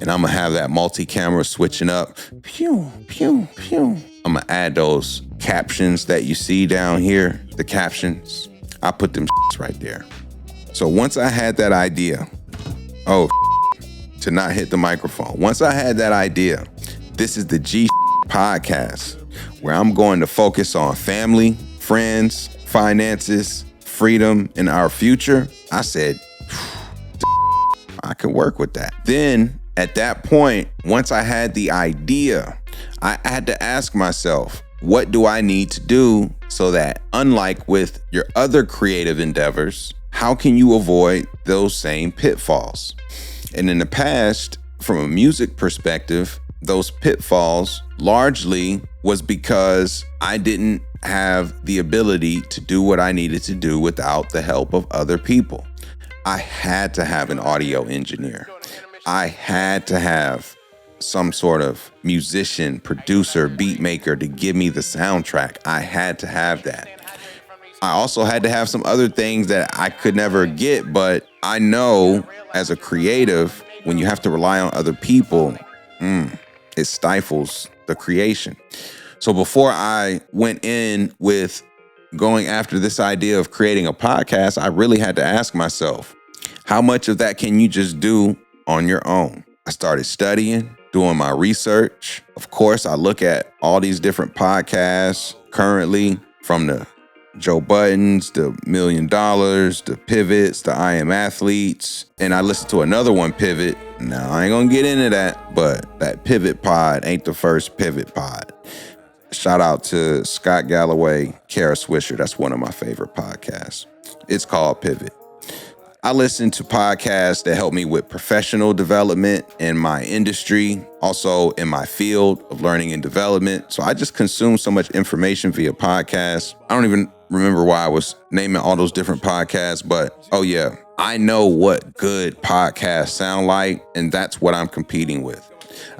And I'm gonna have that multi-camera switching up. Pew, pew, pew. I'm gonna add those captions that you see down here, the captions. I put them right there. So once I had that idea, to not hit the microphone. Once I had that idea, this is the G podcast, where I'm going to focus on family, friends, finances, freedom, and our future. I said, I can work with that. Then at that point, once I had the idea, I had to ask myself, what do I need to do so that, unlike with your other creative endeavors, how can you avoid those same pitfalls? And in the past, from a music perspective, those pitfalls largely was because I didn't have the ability to do what I needed to do without the help of other people. I had to have an audio engineer. I had to have some sort of musician, producer, beat maker to give me the soundtrack. I had to have that. I also had to have some other things that I could never get, but I know as a creative, when you have to rely on other people, it stifles the creation. So before I went in with going after this idea of creating a podcast, I really had to ask myself, how much of that can you just do on your own? I started studying, doing my research. Of course, I look at all these different podcasts currently, from the Joe Buttons, the $1 Million, the Pivots, the I Am Athletes. And I listened to another one, Pivot. Now, I ain't gonna get into that, but that Pivot pod ain't the first Pivot pod. Shout out to Scott Galloway, Kara Swisher. That's one of my favorite podcasts. It's called Pivot. I listen to podcasts that help me with professional development in my industry, also in my field of learning and development. So I just consume so much information via podcasts. I don't even remember why I was naming all those different podcasts, but I know what good podcasts sound like, and that's what I'm competing with.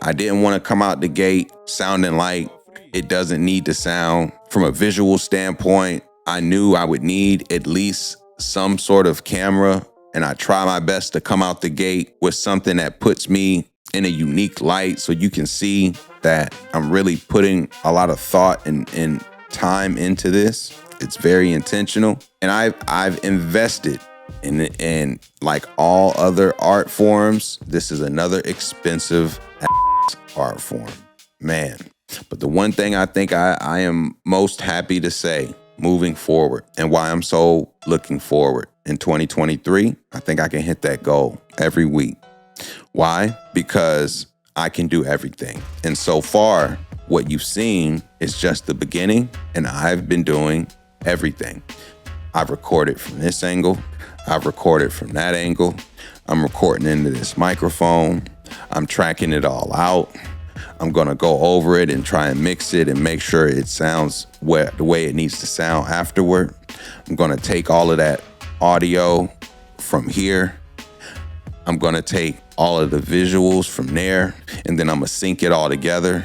I didn't want to come out the gate sounding like it doesn't need to sound. From a visual standpoint, I knew I would need at least some sort of camera, and I try my best to come out the gate with something that puts me in a unique light so you can see that I'm really putting a lot of thought and time into this. It's very intentional, and I've invested in like all other art forms. This is another expensive art form, man. But the one thing I think I am most happy to say moving forward, and why I'm so looking forward in 2023, I think I can hit that goal every week. Why? Because I can do everything. And so far, what you've seen is just the beginning, and I've been doing everything. I've recorded from this angle. I've recorded from that angle. I'm recording into this microphone. I'm tracking it all out. I'm gonna go over it and try and mix it and make sure it sounds the way it needs to sound afterward. I'm gonna take all of that audio from here. I'm gonna take all of the visuals from there, and then I'm gonna sync it all together,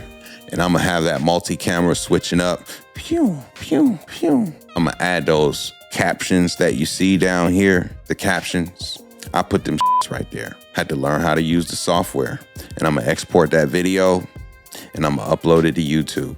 and I'm gonna have that multi-camera switching up. Pew, pew, pew. I'm gonna add those captions that you see down here, the captions. I put them right there. Had to learn how to use the software, and I'm gonna export that video, and I'm gonna upload it to YouTube.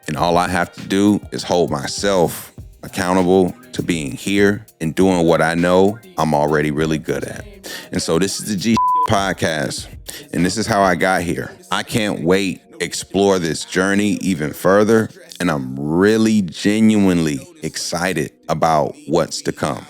And all I have to do is hold myself accountable to being here and doing what I know I'm already really good at. And so this is the G podcast, and this is how I got here. I can't wait to explore this journey even further, and I'm really genuinely excited about what's to come.